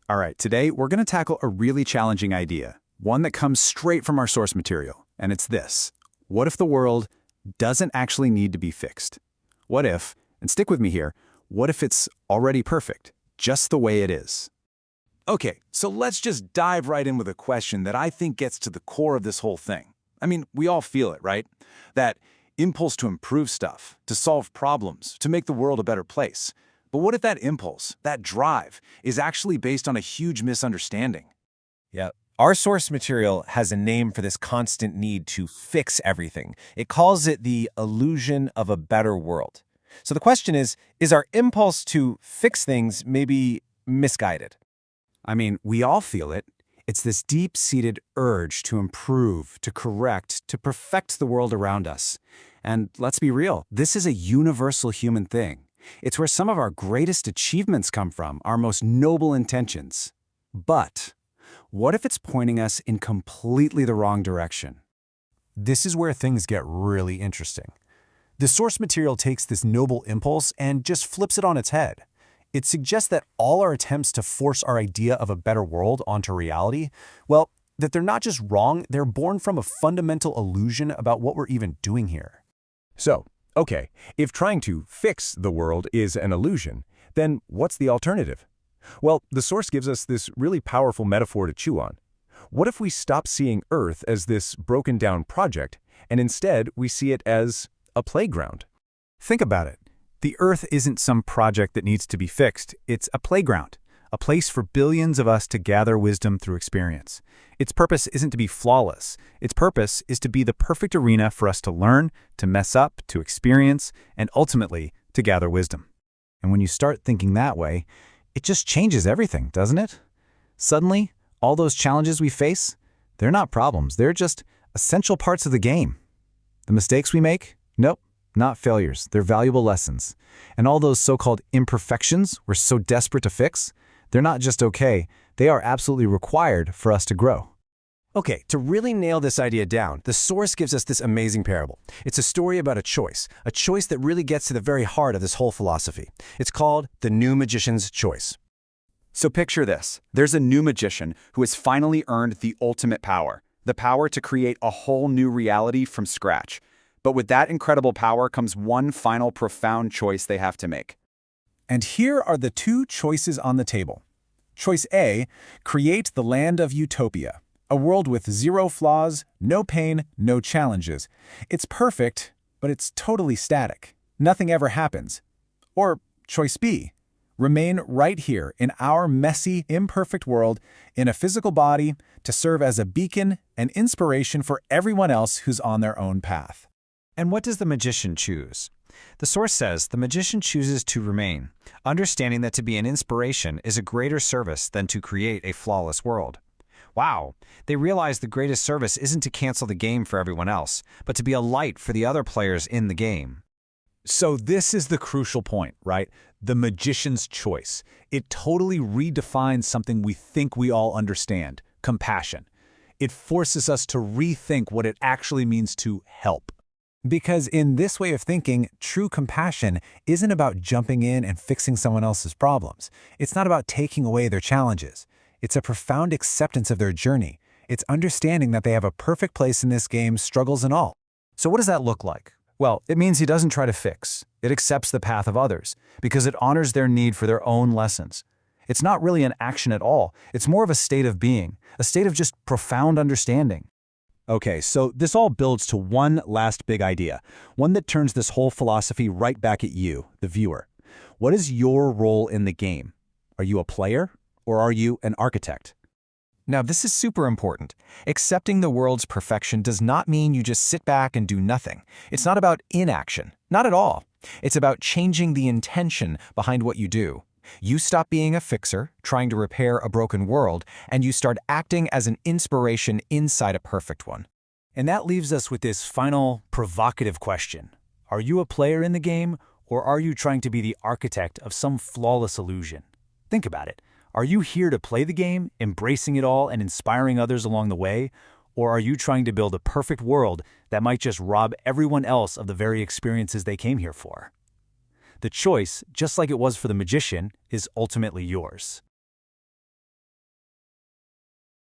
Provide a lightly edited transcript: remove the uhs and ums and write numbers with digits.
All right, today we're going to tackle a really challenging idea, one that comes straight from our source material, and it's this. What if the world doesn't actually need to be fixed? What if, and stick with me here, what if it's already perfect, just the way it is? Okay, so let's just dive right in with a question that I think gets to the core of this whole thing. I mean, we all feel it, right? That impulse to improve stuff, to solve problems, to make the world a better place. But what if that impulse, that drive, is actually based on a huge misunderstanding? Yeah. Our source material has a name for this constant need to fix everything. It calls it the illusion of a better world. So the question is our impulse to fix things maybe misguided? I mean, we all feel it. It's this deep-seated urge to improve, to correct, to perfect the world around us. And let's be real, this is a universal human thing. It's where some of our greatest achievements come from, our most noble intentions. But what if it's pointing us in completely the wrong direction? This is where things get really interesting. The source material takes this noble impulse and just flips it on its head. It suggests that all our attempts to force our idea of a better world onto reality, well, that they're not just wrong, they're born from a fundamental illusion about what we're even doing here. So, okay, if trying to fix the world is an illusion, then what's the alternative? Well, the source gives us this really powerful metaphor to chew on. What if we stop seeing Earth as this broken-down project, and instead we see it as a playground? Think about it. The Earth isn't some project that needs to be fixed. It's a playground, a place for billions of us to gather wisdom through experience. Its purpose isn't to be flawless. Its purpose is to be the perfect arena for us to learn, to mess up, to experience, and ultimately to gather wisdom. And when you start thinking that way, it just changes everything, doesn't it? Suddenly, all those challenges we face, they're not problems. They're just essential parts of the game. The mistakes we make? Nope. Not failures, they're valuable lessons. And all those so-called imperfections we're so desperate to fix, they're not just okay, they are absolutely required for us to grow. Okay, to really nail this idea down, the source gives us this amazing parable. It's a story about a choice that really gets to the very heart of this whole philosophy. It's called the new magician's choice. So picture this. There's a new magician who has finally earned the ultimate power, the power to create a whole new reality from scratch. But with that incredible power comes one final profound choice they have to make. And here are the two choices on the table. Choice A, create the land of utopia, a world with zero flaws, no pain, no challenges. It's perfect, but it's totally static. Nothing ever happens. Or choice B, remain right here in our messy, imperfect world, in a physical body, to serve as a beacon and inspiration for everyone else who's on their own path. And what does the magician choose? The source says the magician chooses to remain, understanding that to be an inspiration is a greater service than to create a flawless world. Wow, they realize the greatest service isn't to cancel the game for everyone else, but to be a light for the other players in the game. So this is the crucial point, right? The magician's choice. It totally redefines something we think we all understand, compassion. It forces us to rethink what it actually means to help. Because in this way of thinking, true compassion isn't about jumping in and fixing someone else's problems. It's not about taking away their challenges. It's a profound acceptance of their journey. It's understanding that they have a perfect place in this game, struggles and all. So what does that look like? Well, it means he doesn't try to fix. It accepts the path of others, because it honors their need for their own lessons. It's not really an action at all. It's more of a state of being, a state of just profound understanding. Okay, so this all builds to one last big idea, one that turns this whole philosophy right back at you, the viewer. What is your role in the game? Are you a player, or are you an architect? Now, this is super important. Accepting the world's perfection does not mean you just sit back and do nothing. It's not about inaction, not at all. It's about changing the intention behind what you do. You stop being a fixer, trying to repair a broken world, and you start acting as an inspiration inside a perfect one. And that leaves us with this final, provocative question. Are you a player in the game, or are you trying to be the architect of some flawless illusion? Think about it. Are you here to play the game, embracing it all and inspiring others along the way? Or are you trying to build a perfect world that might just rob everyone else of the very experiences they came here for? The choice, just like it was for the magician, is ultimately yours.